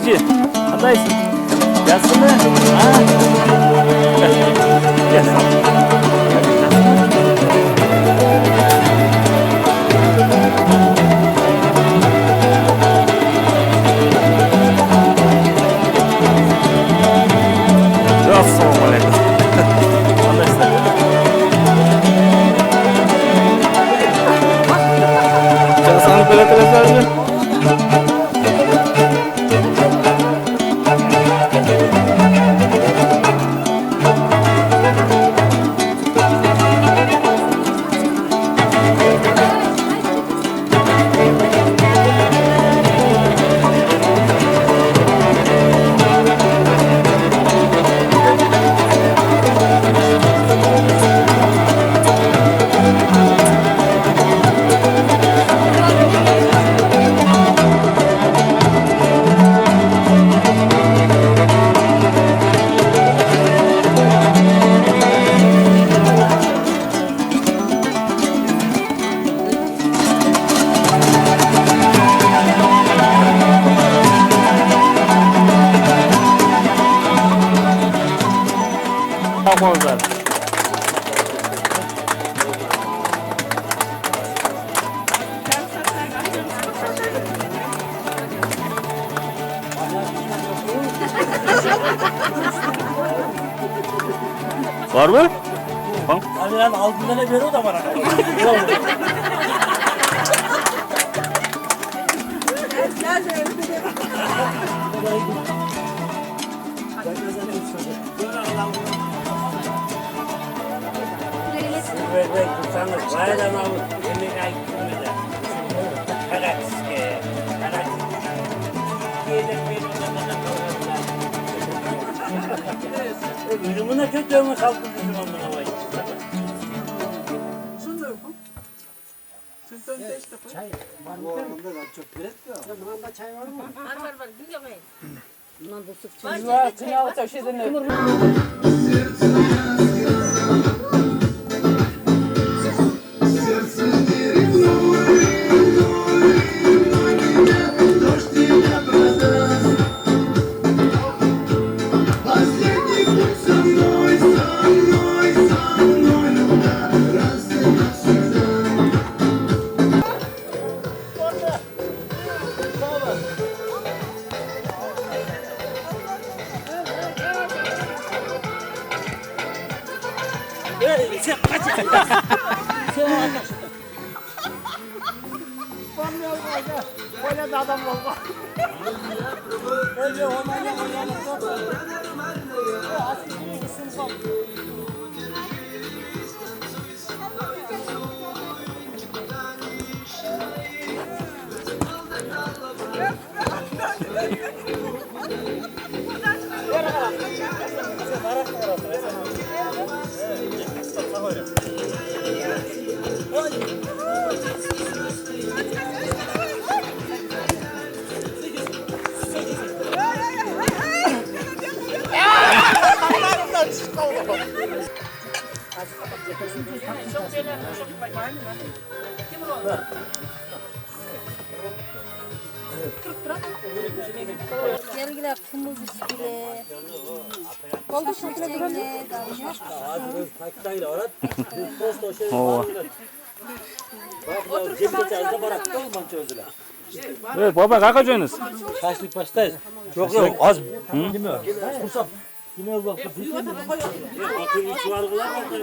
Cici, qandaysın? Yaxshimi? Ha? Assalomu-alaykum. Qandaysizlar? Sana böyle telefonlar. Olmazlar. Var mı? Hani lan altında ne veriyor da bana. Ürümüne kötü mü kalktı bizim amına vay. Çay var mı? Çok gerekmiyor. Bunda çay var mı? Var biliyorum ben. Bundan da sık çay. Biz var, kınalı çok şeyden ne? Sen kaç yaşındasın? Sen o anlaşıldı. Böyle de adam olma. Öyle ondan yana Yergiler kumuz iskile. Oldu şimdi çekle. Evet baba kaka joyunuz. Kaçlık baştayız. Yok yok az. Bilmiyorum. Kursam. Yine uzakta. Akıllı çuvalgılar var.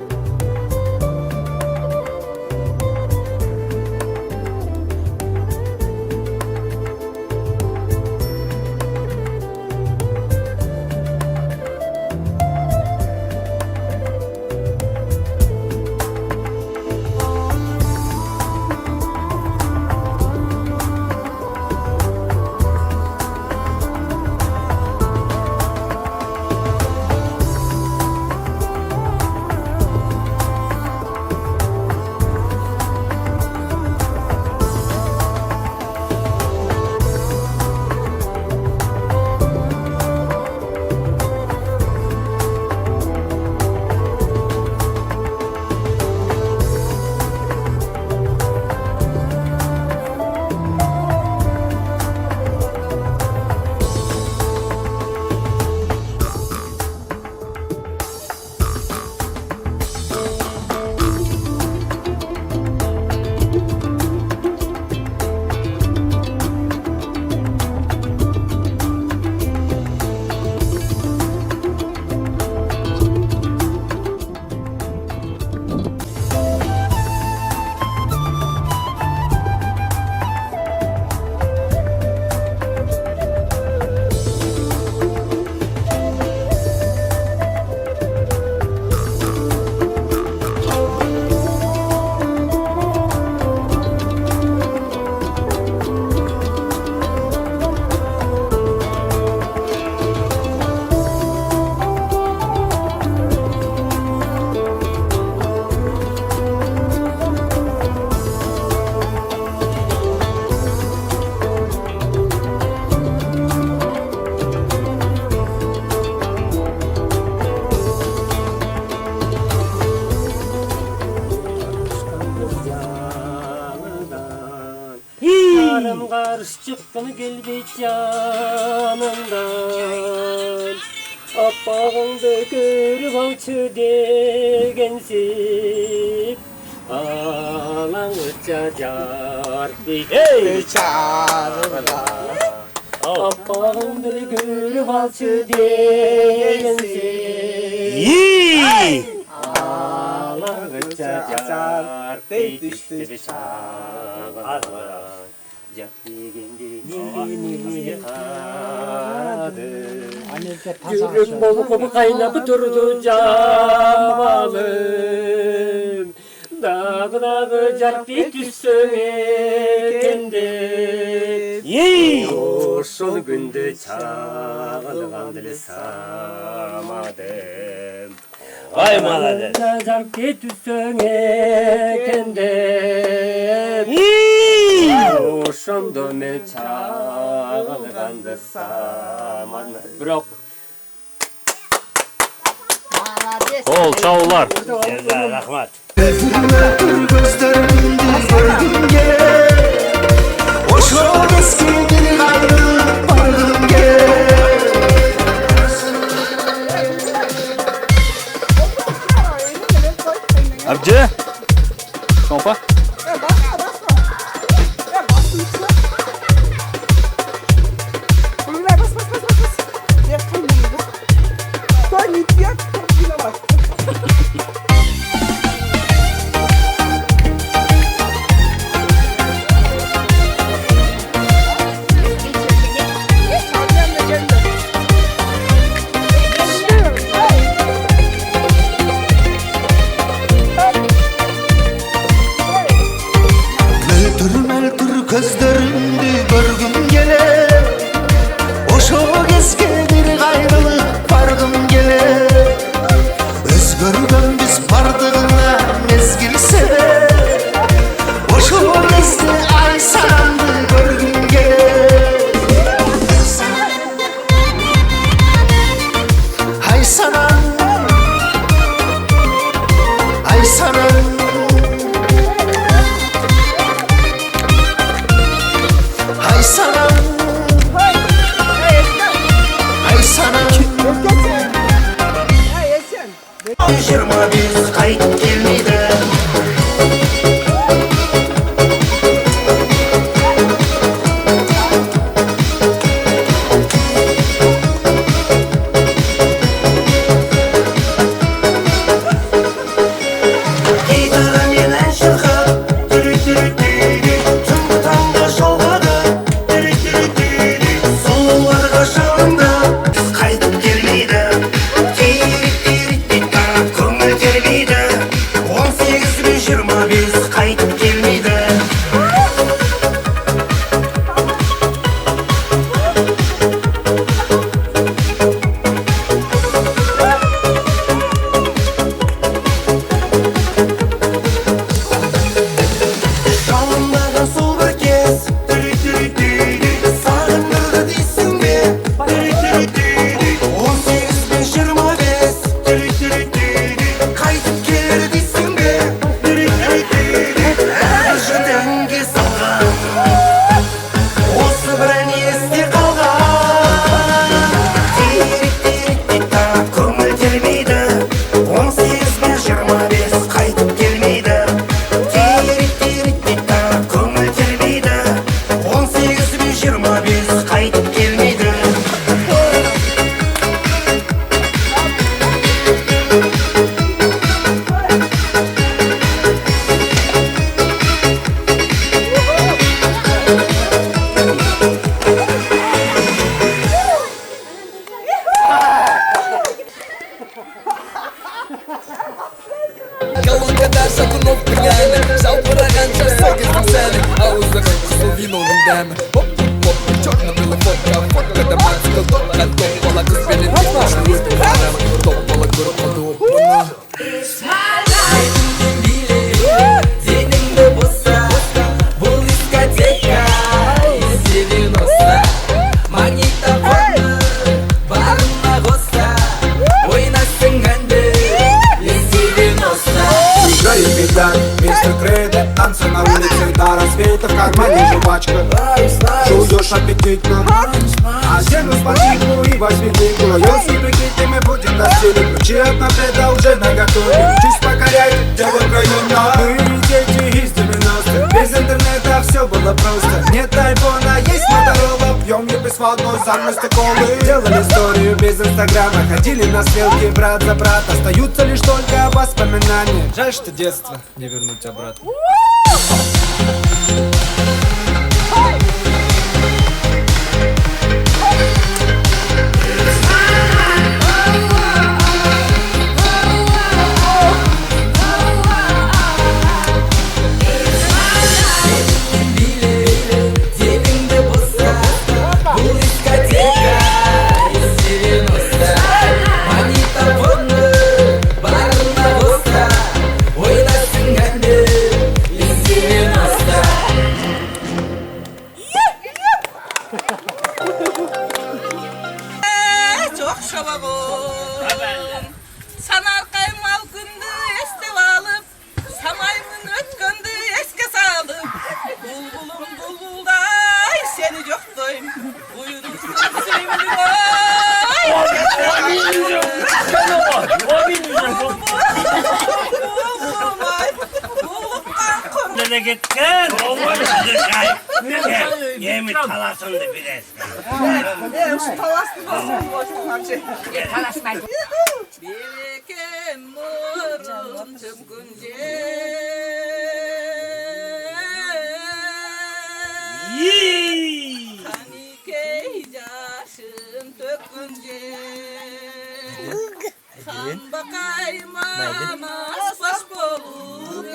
Karşı çıktın geldi canımdan Appağındı görüp alçı degensin Ağlanı çacar bir çağırlar Appağındı görüp alçı degensin Ağlanı çacar bir düştü bir çağırlar Yürüm bolu kaynapı durdu camalım Dağı carpi düşsöne kendi Oşul günde çağlanan dili samadım Ay maladı Carpi düşsöne kendi Oşul döme çağlanan dili samadım Bırak Ol, sağollar. Güzel, rahmat. Gözlerimde gördüm gel O çok eski bir gayrı vardım gel Abcı. Kompa. Meltur gözlerimde gördüm gel O çok eski bir gayrılık vardım gel Özgürden biz bardığına mezgil sever O çok eski ay sanandı gördüm gel Hay sanan Ay sanan Hay sana Hay sana Жиырма бес қайтып келмейді Kalın kadar sakın ol yani Жалбырағанша сәкіздің сәні Ауыздағы қызыл виноның дәмі Хоп, хоп, черно-белый фотка Фоткада мацка, топқа топ бала Қыз бенен өтмешін өтіп қарам Топ бала көріп қалды опына Деніңді боса Бұл дискотека Магнитофонды Барына қоса Ойнасың әнді Играй беда, мистер Кредит, танцы на улице до рассвета конфетов в кармане жвачка. Жуешь аппетитно, а стену спотыкну и возьми книгу. Если прикрыты мы будем на стиле, ключи от мопеда уже наготове. Чуть покоряйте, делаем района. Мы дети из 90-х, без интернета все было просто. Нет айфона, есть моторола, пьем не без одной заместо колы. Делали историю без инстаграма, ходили на стрелки брат за брат. Остаются лишь только воспоминания. Жаль, что детство не вернуть обратно. Çok şababım. Sanar kaymal gündü esте alıp, samayımın ötkündü eske salıp. Bulbulum bulbulday seni yoktoyum. Buyurursun sevimli oy. Ne gitken? Yemin talasındı biraz. Biriken nurun tümkünce. Kanikey yaşın tökünce. Kan bakaymamaz baş bolup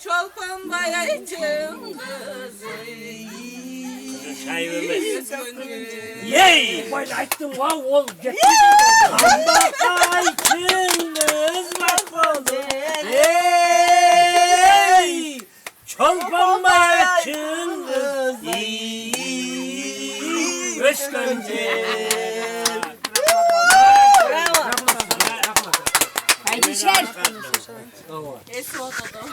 Çolpan bayayçın kızı. Çay vermez. Yey! Böyle açtım lan ol. Kambakay çınız bak oğlum. Yey! Çolpan bayayçın kızı. Özgönce. Haydi şer. Eso todo.